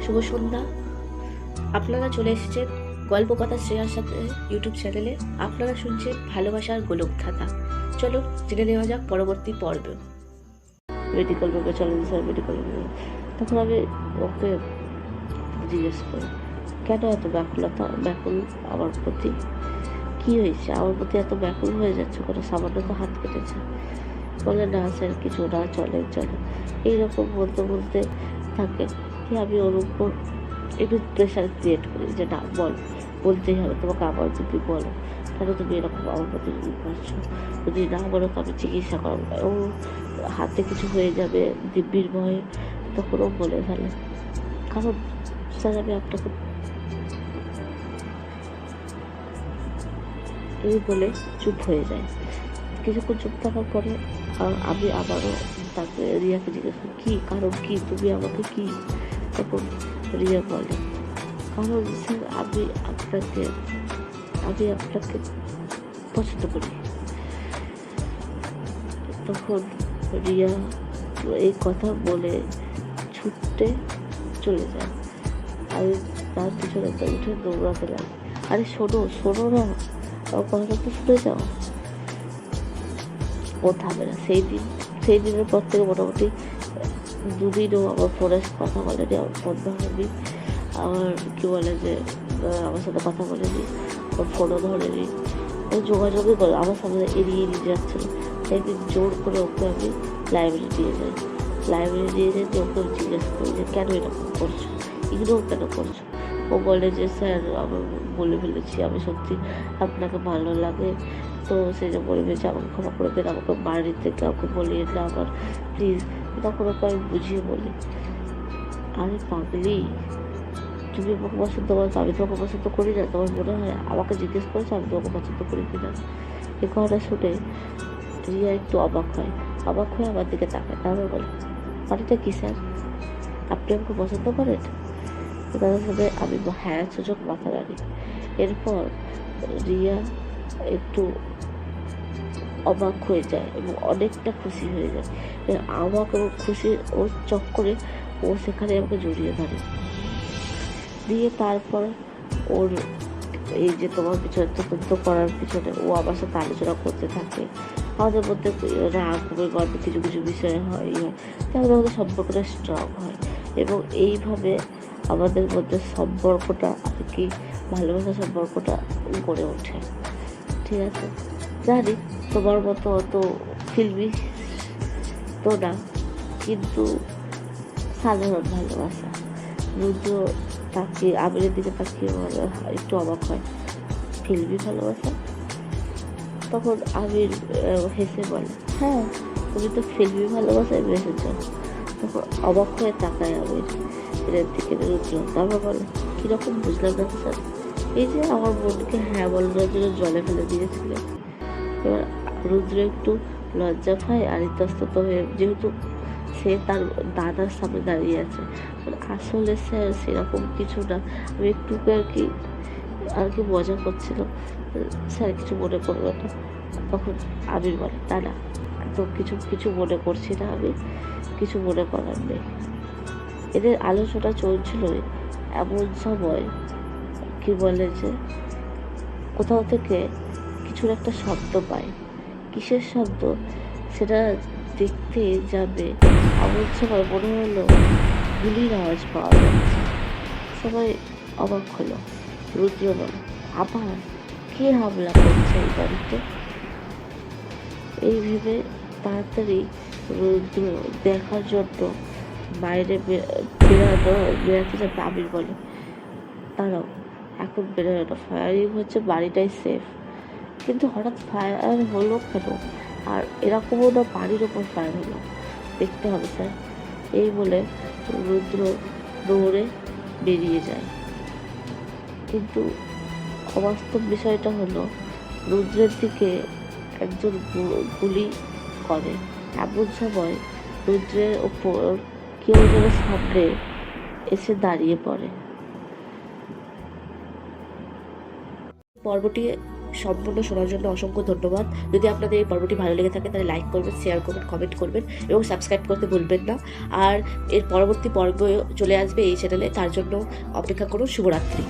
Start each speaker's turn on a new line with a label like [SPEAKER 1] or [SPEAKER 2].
[SPEAKER 1] শুভ সন্ধ্যা। আপনারা চলে এসেছেন গল্প কথা শ্রেয়ার সাথে ইউটিউব চ্যানেলে। আপনারা শুনছেন ভালোবাসার গোলকধাঁধা। চলো জেনে নেওয়া যাক পরবর্তী পর্ব। মেডিকেল রুমে চলেন স্যার, মেডিকেল রুমে। তখন আমি ওকে জিজ্ঞেস করি, কেন এত ব্যাকুল আমার প্রতি? কি হয়েছে? আমার প্রতি এত ব্যাকুল হয়ে যাচ্ছে কোনো? সামান্য তো হাত কেটেছে। বলে, না স্যার কিছু না, চলে। এইরকম বলতে বলতে থাকে কি আমি ওর উপর একটু প্রেশার ক্রিয়েট করি যে না বলতেই হবে তোমাকে, আমার তুমি বলো কেন তুমি এরকম আমার প্রতি করছো, যদি না বলো তো আমি চিকিৎসা করাবো। ও হাতে কিছু হয়ে যাবে দিব্যির ভয়ে তখন ও বলে ফেলে, কারণ স্যার আমি আপনাকে এই বলে চুপ হয়ে যায়। কিছুক্ষণ চুপ থাকার পরে আমি আবারও তাকে রিয়াকে জিজ্ঞেস করি, কী কারণ, কি তুমি আমাকে কি? তখন রিয়া বলে, কারণ স্যার আমি আপনাকে পছন্দ করি। তখন রিয়া এই কথা বলে ছুটতে চলে যায়। আমি তার পিছনে উঠে দৌড়াতে লাগে, আরে শোনো না, আমার কথাটা তো শুনে যাও। ও থামে না। সেই দিনের পর থেকে মোটামুটি দুদিনও আমার ফোনে কথা বলেনি, আমার বন্ধ হয়নি। আমার কি বলে যে আমার সাথে কথা বলেনি, ওর ফোনও ধরেনি, ও যোগাযোগই করে আমার সামনে এড়িয়ে যাচ্ছিল। একদিন জোর করে ওকে আমি লাইব্রেরি নিয়ে যাই। যে ওকে জিজ্ঞেস করি যে কেন এরকম করছো, ইগনোর কেন করছো? ও বলে যে স্যার আমি বলে ফেলেছি, আমি সত্যি আপনাকে ভালো লাগে, তো সেই যে বলে ফেলেছি, আমাকে ক্ষমা করে দেন, আমাকে বাড়িতে কাউকে বলিয়ে না আমার প্লিজ। তখন ওকে আমি বুঝিয়ে বলি, আরে পাগলি, তুমি আমাকে পছন্দ করছো, আমি তোমাকে পছন্দ করি না? তোমার মনে হয় আমাকে জিজ্ঞেস করেছো আমি তোমাকে পছন্দ করি কিনা? এই কথাটা শুনে রিয়া একটু অবাক হয় আমার দিকে তাকায়। তারপর বলে, মানেটা কি স্যার, আপনি আমাকে পছন্দ করেন? তাদের সাথে আমি হ্যাঁ সূচক মাথা নাড়ি। এরপর রিয়া একটু অবাক হয়ে যায় এবং অনেকটা খুশি হয়ে যায়। আমাকে এবং খুশি ওর চক্করে ও সেখানে আমাকে জড়িয়ে ধরে দিয়ে তারপর ওর এই যে তোমার পিছনে তদন্ত করার পিছনে ও আমার সাথে আলোচনা করতে থাকে। আমাদের মধ্যে রাগ গল্প কিছু বিষয় হয়, আমাদের মধ্যে সম্পর্কটা স্ট্রং হয় এবং এইভাবে আমাদের মধ্যে সম্পর্কটা আর কি ভালোবাসার সম্পর্কটা গড়ে ওঠে। ঠিক আছে, জানি তোমার মতো অত ফিল্মি তো না, কিন্তু সাধারণ ভালোবাসা। রুদ্র তাকিয়ে আবিরের দিকে তাকিয়ে একটু অবাক হয়, ফিল্মি ভালোবাসা? তখন আবির হেসে বলে, হ্যাঁ তুমি তো ফিল্মি ভালোবাসায় বেসেছ। তখন অবাক হয়ে তাকায় আবির এর দিকে রুদ্র। তারপর বলে, কীরকম বুঝলাম না স্যার? এই যে আমার বোনকে হ্যাঁ বলার জন্য জলে ফেলে দিয়েছিলেন। এবার রুদ্র একটু লজ্জা পায় আর ইতস্তত হয়ে, যেহেতু সে তার দাদার সামনে দাঁড়িয়ে আছে। আসলে স্যার সেরকম কিছু না, আমি একটু আর কি মজা করছিলাম, স্যার কিছু মনে করবে না। তখন আবির বলে, না তো কিছু মনে করছি না, আমি কিছু মনে করার নেই। এদের আলোচনা চলছিল, এমন সময় কি বলে যে কোথাও থেকে কিছুর একটা শব্দ পায়। কিসের শব্দ সেটা দেখতে যাবে এমন সময় মনে হলো গুলির আওয়াজ পাওয়া যাচ্ছে। সবাই অবাক হলো। রুদ্র বলে, আবার কে হামলা করছে এই বাড়িতে? এই ভেবে তাড়াতাড়ি রুদ্র দেখার জন্য বাইরে বেড়াতে যাবে। আবির বলে, দাঁড়াও, এখন বেরোয় না, ফায়ারিং হচ্ছে, বাড়িটাই সেফ। কিন্তু হঠাৎ ফায়ার হলো কেন? আর এরকমও না বাড়ির ওপর ফায়ার হলো, দেখতে হবে স্যার। এই বলে রুদ্র দৌড়ে বেরিয়ে যায়। কিন্তু অবাস্তব বিষয়টা হলো, রুদ্রের দিকে একজন গুলি করে। এমন সময় রুদ্রের ওপর কেউ যেন সামনে এসে দাঁড়িয়ে পড়ে। পর্বটি সম্পূর্ণ শোনার জন্য অসংখ্য ধন্যবাদ। যদি আপনাদের এই পর্বটি ভালো লেগে থাকে তাহলে লাইক করবেন, শেয়ার করবেন, কমেন্ট করবেন এবং সাবস্ক্রাইব করতে ভুলবেন না। আর এর পরবর্তী পর্ব চলে আসবে এই চ্যানেলে, তার জন্য অপেক্ষা করুন। শুভরাত্রি।